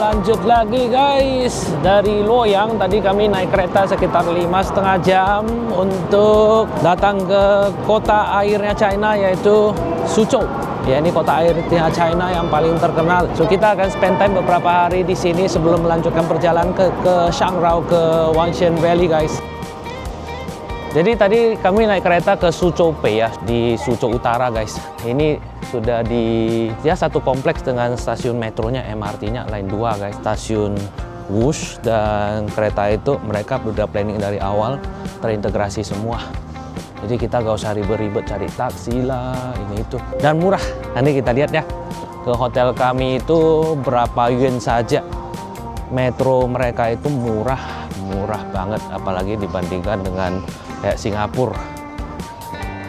Lanjut lagi guys, dari Luoyang tadi kami naik kereta sekitar 5,5 jam untuk datang ke kota airnya China, yaitu Suzhou. Ya, ini kota airnya China yang paling terkenal. So kita akan spend time beberapa hari di sini sebelum melanjutkan perjalanan ke Shangrao, ke Wanshan Valley guys. Jadi tadi kami naik kereta ke Suzhou Pei ya, di Suzhou Utara guys. Ini sudah di ya satu kompleks dengan stasiun metronya, MRT-nya Line 2 guys. Stasiun Wush dan kereta itu mereka sudah planning dari awal, terintegrasi semua. Jadi kita gak usah ribet-ribet cari taksi lah, ini itu. Dan murah. Nanti kita lihat ya, ke hotel kami itu berapa yuan saja. Metro mereka itu murah banget, apalagi dibandingkan dengan kayak Singapura.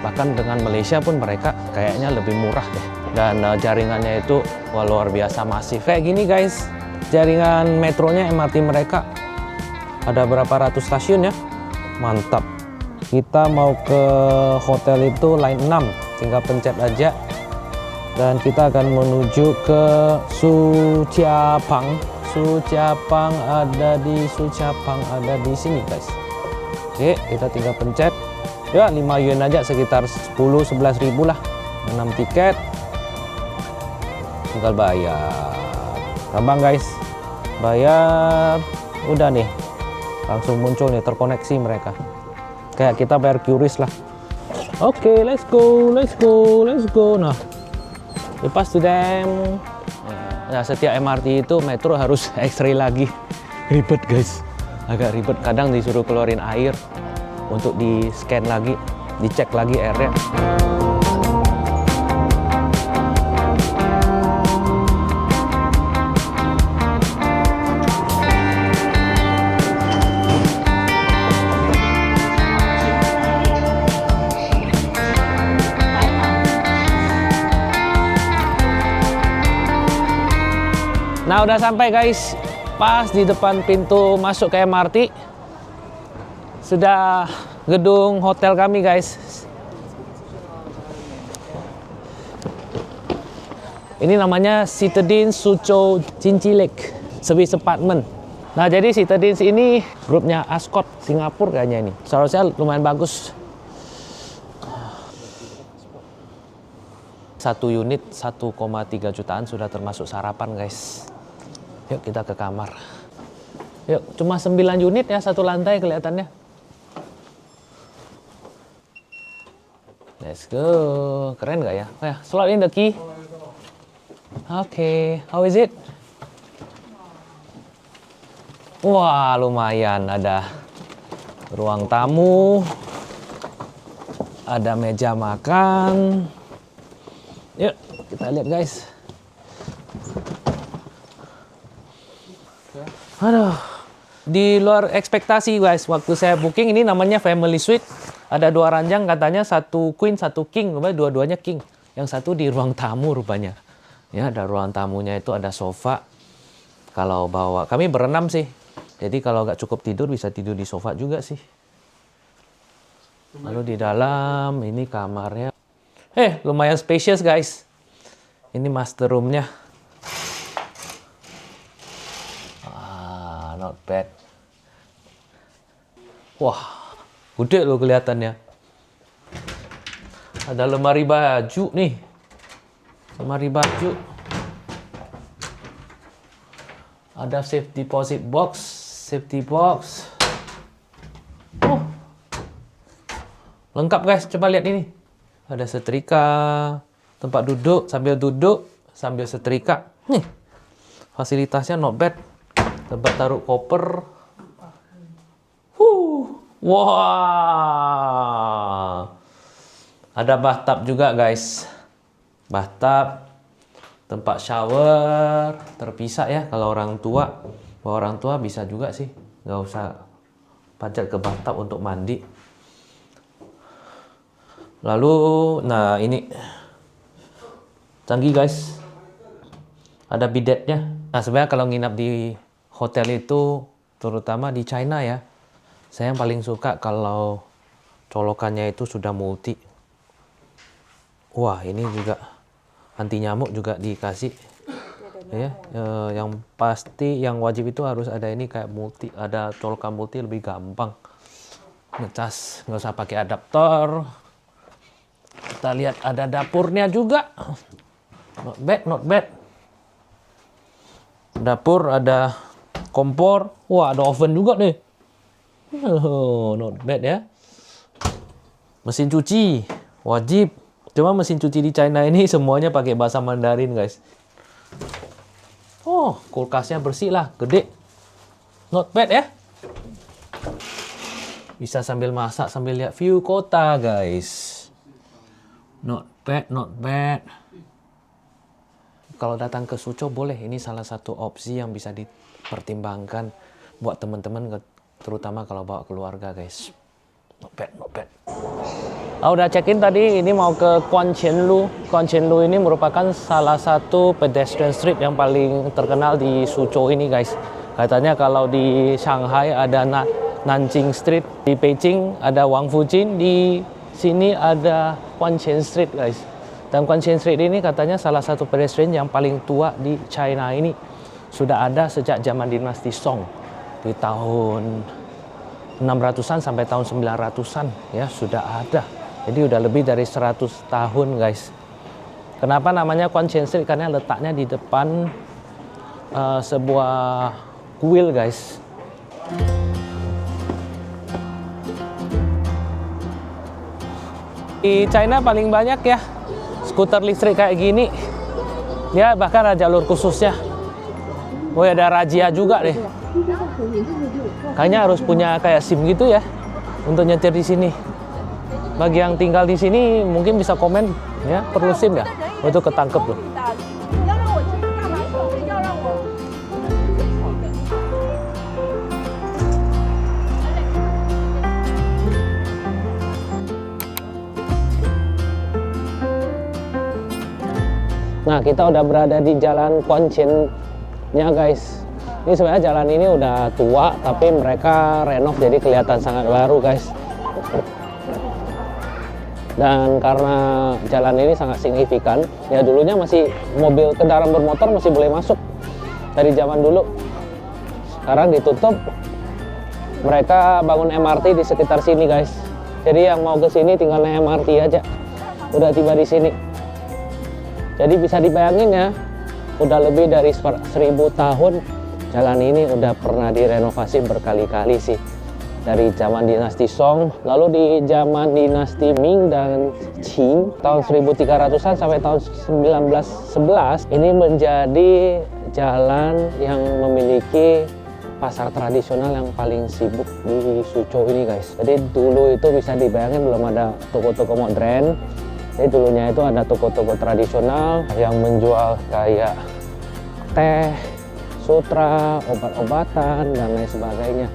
Bahkan dengan Malaysia pun mereka kayaknya lebih murah deh. Dan jaringannya itu wah, luar biasa masif. Kayak gini guys, jaringan metronya, MRT mereka ada berapa ratus stasiun ya. Mantap. Kita mau ke hotel itu line 6, tinggal pencet aja. Dan kita akan menuju ke Suqiabang. Suqiabang ada di sini guys. Oke, kita tinggal pencet. Ya, 5 yuan aja, sekitar 10-11 ribu lah. 6 tiket. Tinggal bayar. Gampang guys. Bayar. Udah nih. Langsung muncul nih, terkoneksi mereka. Kayak kita bayar QRIS lah. Oke, let's go. Nah, lepas to them. Nah, setiap MRT itu metro harus X-ray lagi. Ribet guys. Agak ribet, kadang disuruh keluarin air untuk di scan lagi, dicek lagi airnya. Nah, udah sampai guys, pas di depan pintu masuk ke MRT. Sudah gedung hotel kami guys. Ini namanya Citadines Suzhou Jinchilek Service Apartment. Nah, jadi Citadines ini grupnya Ascott Singapura kayaknya ini. Seharusnya lumayan bagus. Satu unit 1,3 jutaan sudah termasuk sarapan guys. Yuk kita ke kamar. Yuk, cuma 9 unit ya, satu lantai kelihatannya. Let's go. Keren nggak ya? Oh ya, slot in the key. Oke, how is it? Wah, lumayan. Ada ruang tamu. Ada meja makan. Yuk, kita lihat guys. Aduh, di luar ekspektasi guys. Waktu saya booking ini namanya family suite. Ada 2 ranjang katanya, 1 queen, 1 king. Rupanya dua-duanya king. Yang satu di ruang tamu rupanya. Ya, ada ruang tamunya itu ada sofa. Kalau bawa, kami berenam sih. Jadi kalau nggak cukup tidur bisa tidur di sofa juga sih. Lalu di dalam ini kamarnya. Lumayan spacious guys. Ini master roomnya. Not bad. Wah, gede loh kelihatannya. Ada lemari baju nih. Lemari baju. Ada safety deposit box, safety box. Oh, lengkap guys. Coba lihat ini. Ada setrika, tempat duduk sambil setrika. Nih, fasilitasnya not bad. Tempat taruh koper. Wah. Ada bathtub juga guys. Bathtub, tempat shower, terpisah ya. Kalau orang tua, bawa orang tua bisa juga sih. Nggak usah panjat ke bathtub untuk mandi. Lalu, nah ini canggih guys. Ada bidetnya. Nah, sebenarnya kalau nginap di hotel itu, terutama di China ya, saya yang paling suka kalau colokannya itu sudah multi. Wah, ini juga anti nyamuk juga dikasih. Ya, yang pasti yang wajib itu harus ada ini kayak multi, ada colokan multi lebih gampang ngecas, nggak usah pakai adaptor. Kita lihat ada dapurnya juga, not bad, not bad. Dapur ada kompor, wah ada oven juga nih, not bad ya. Mesin cuci wajib, cuma mesin cuci di China ini semuanya pakai bahasa Mandarin guys. Oh, kulkasnya bersih lah, gede. Not bad ya. Bisa sambil masak, sambil lihat view kota, guys. Not bad, not bad. Kalau datang ke Suzhou boleh, ini salah satu opsi yang bisa dipertimbangkan buat teman-teman, terutama kalau bawa keluarga, guys. Not bad, not bad. Udah check-in tadi, ini mau ke Quanqianlu. Quanqianlu ini merupakan salah satu pedestrian street yang paling terkenal di Suzhou ini, guys. Katanya kalau di Shanghai ada Nanjing Street, di Beijing ada Wang Fujin, di sini ada Quanqian Street, guys. Dan Quanqian Street ini katanya salah satu pedestrian yang paling tua di China ini. Sudah ada sejak zaman dinasti Song di tahun 600-an sampai tahun 900-an ya sudah ada. Jadi udah lebih dari 100 tahun, guys. Kenapa namanya Quanqian Street? Karena letaknya di depan sebuah kuil, guys. Di China paling banyak ya skuter listrik kayak gini. Ya bahkan ada jalur khususnya. Oh, ada razia juga deh. Kayaknya harus punya kayak SIM gitu ya untuk nyetir di sini. Bagi yang tinggal di sini mungkin bisa komen ya, perlu SIM ya? Oh, itu ketangkep loh. Nah, kita udah berada di jalan Quanqian-nya, guys. Ini sebenarnya jalan ini udah tua, tapi mereka renov jadi kelihatan sangat baru, guys. Dan karena jalan ini sangat signifikan, ya dulunya masih mobil kendaraan bermotor masih boleh masuk dari zaman dulu. Sekarang ditutup, mereka bangun MRT di sekitar sini, guys. Jadi yang mau ke sini tinggal naik MRT aja, udah tiba di sini. Jadi bisa dibayangin ya, udah lebih dari 1000 tahun jalan ini udah pernah direnovasi berkali-kali sih. Dari zaman dinasti Song, lalu di zaman dinasti Ming dan Qing tahun 1300-an sampai tahun 1911 ini menjadi jalan yang memiliki pasar tradisional yang paling sibuk di Suzhou ini, guys. Jadi dulu itu bisa dibayangin belum ada toko-toko modern. Jadi dulunya itu ada toko-toko tradisional yang menjual kayak teh, sutra, obat-obatan dan lain sebagainya.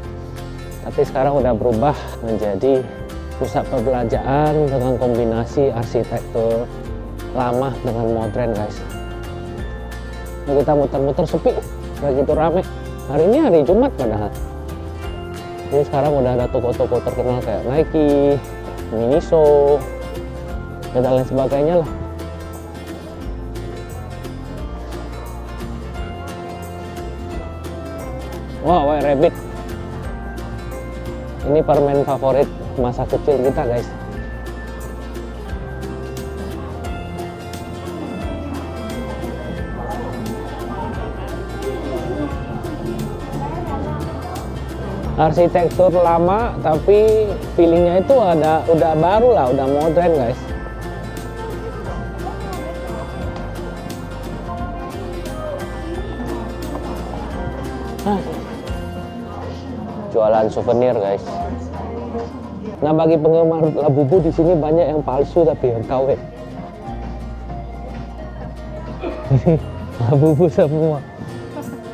Tapi sekarang udah berubah menjadi pusat perbelanjaan dengan kombinasi arsitektur lama dengan modern, guys. Nah, kita muter-muter sepi, gak gitu rame. Hari ini hari Jumat padahal. Jadi sekarang udah ada toko-toko terkenal kayak Nike, Miniso, dan lain sebagainya lah. Wow, White Rabbit. Ini permen favorit masa kecil kita, guys. Arsitektur lama tapi feelingnya itu udah baru lah, udah modern, guys. Jualan souvenir, guys. Nah, bagi penggemar Labubu di sini banyak yang palsu tapi yang KW. Labubu semua.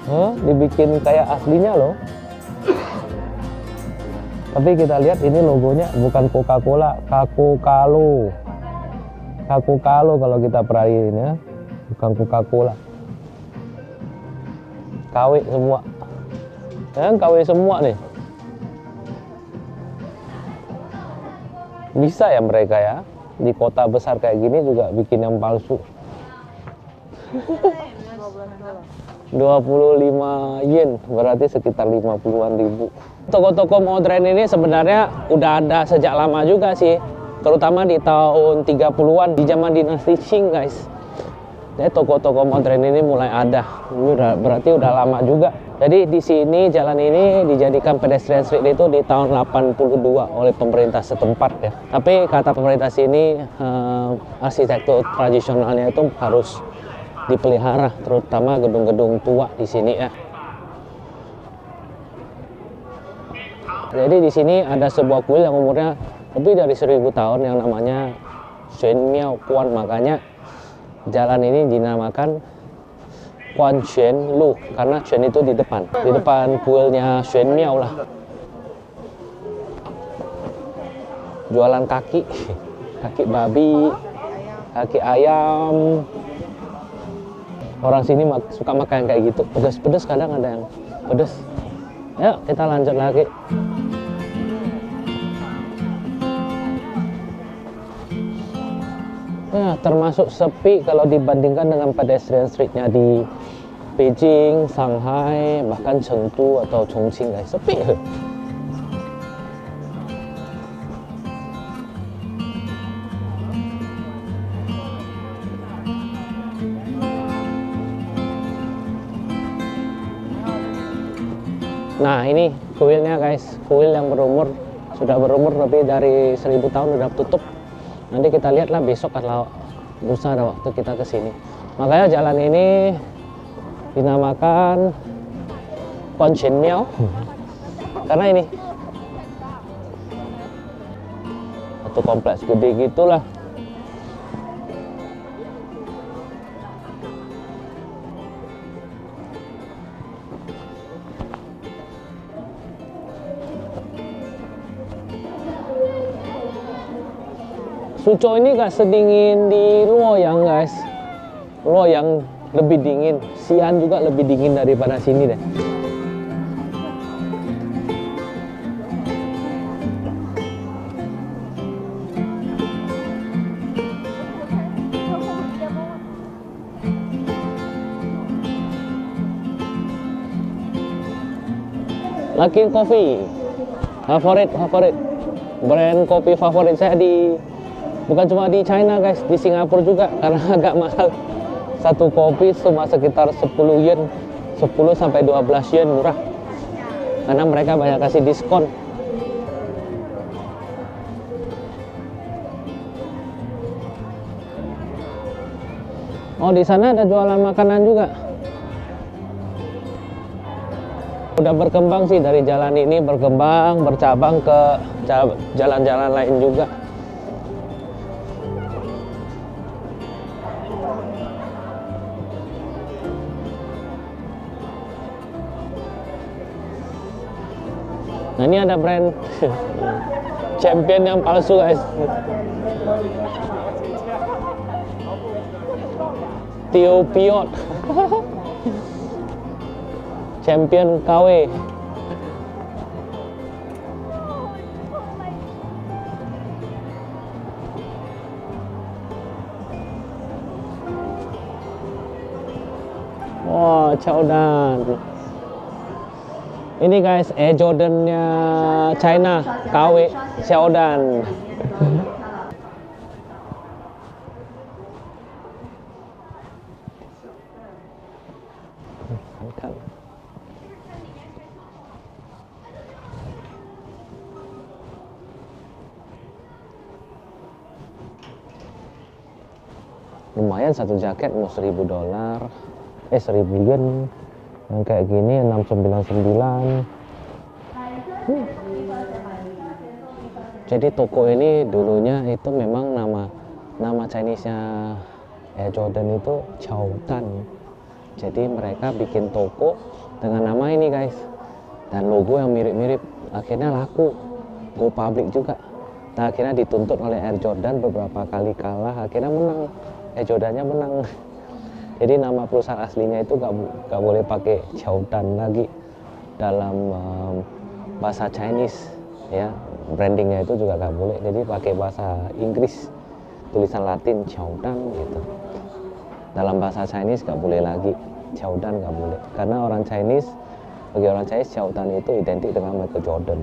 Oh, dibikin kayak aslinya loh. Tapi kita lihat ini logonya bukan Coca-Cola, Kakukalo. Kakukalo kalau kita perhatiin ya, bukan Coca-Cola. KW semua. Ya, KW semua nih. Bisa ya mereka ya, di kota besar kayak gini juga bikin yang palsu. 25 yen, berarti sekitar 50-an ribu. Toko-toko modern ini sebenarnya udah ada sejak lama juga sih, terutama di tahun 30-an di zaman dinasti Qing guys. Jadi toko-toko modern ini mulai ada, ini berarti udah lama juga. Jadi di sini jalan ini dijadikan pedestrian street itu di tahun 82 oleh pemerintah setempat ya. Tapi kata pemerintah sini arsitektur tradisionalnya itu harus dipelihara, terutama gedung-gedung tua di sini ya. Jadi di sini ada sebuah kuil yang umurnya lebih dari 1000 tahun yang namanya Xuan Miao Quan, makanya jalan ini dinamakan Quan Xuan Lu karena Xuan itu di depan kuilnya Xuan Miao lah. Jualan kaki babi, kaki ayam. Orang sini suka makan kayak gitu, pedas-pedas, kadang ada yang pedas. Yuk kita lanjut lagi. Ya, termasuk sepi kalau dibandingkan dengan pedestrian streetnya di Beijing, Shanghai, bahkan Chengdu atau Chongqing guys, sepi. Nah ini kuilnya guys, kuil yang sudah berumur lebih dari 1000 tahun udah tutup. Nanti kita lihatlah besok kalau lusa ada waktu kita ke sini. Makanya jalan ini dinamakan Quan Xuan Miao karena ini satu kompleks gede gitulah. Suzhou ini gak sedingin di Luoyang guys. Luoyang lebih dingin, Xi'an juga lebih dingin daripada sini deh. Luckin Coffee, favorit brand kopi favorit saya bukan cuma di China guys, di Singapura juga karena agak mahal. Satu kopi cuma sekitar 10 yen, 10 sampai 12 yen, murah. Karena mereka banyak kasih diskon. Oh, di sana ada jualan makanan juga. Udah berkembang sih, dari jalan ini berkembang, bercabang ke jalan-jalan lain juga. Nah ini ada brand champion yang palsu guys. Tio Piot champion KW. Wah, Chowdan. Ini guys, Air Jordan-nya China, KW, Xiaodan. Lumayan satu jaket mau $1000, 1000 yen. Yang kayak gini 699. Jadi toko ini dulunya itu memang nama Chinese-nya Air Jordan itu Chowdan. Jadi mereka bikin toko dengan nama ini guys, dan logo yang mirip-mirip. Akhirnya laku, go public juga. Nah, akhirnya dituntut oleh Air Jordan beberapa kali kalah, akhirnya menang. Air Jordan-nya menang. Jadi nama perusahaan aslinya itu gak boleh pakai Chowdan lagi dalam bahasa Chinese ya, brandingnya itu juga gak boleh. Jadi pakai bahasa Inggris, tulisan Latin Chowdan gitu. Dalam bahasa Chinese gak boleh lagi. Jordan nggak boleh, karena bagi orang Chinese Jordan itu identik dengan Michael Jordan.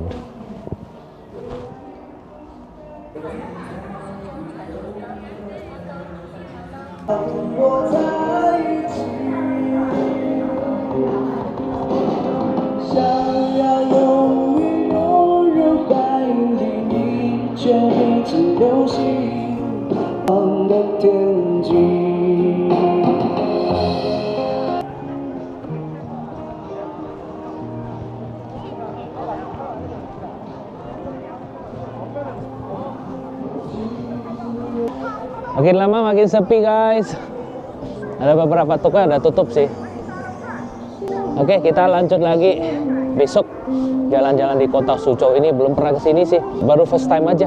Makin lama makin sepi guys. Ada beberapa toko yang udah tutup sih. Oke, kita lanjut lagi. Besok jalan-jalan di kota Suzhou ini, belum pernah kesini sih, baru first time aja.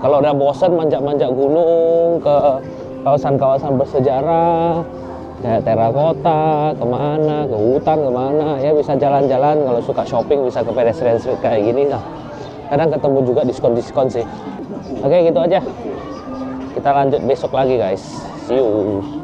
Kalau udah bosan manjak-manjak gunung ke kawasan-kawasan bersejarah kayak terakota, kemana, ke hutan, kemana, ya bisa jalan-jalan. Kalau suka shopping bisa ke pedestrian street kayak gini lah. Kadang ketemu juga diskon-diskon sih. Oke, gitu aja. Kita lanjut besok lagi guys. See you.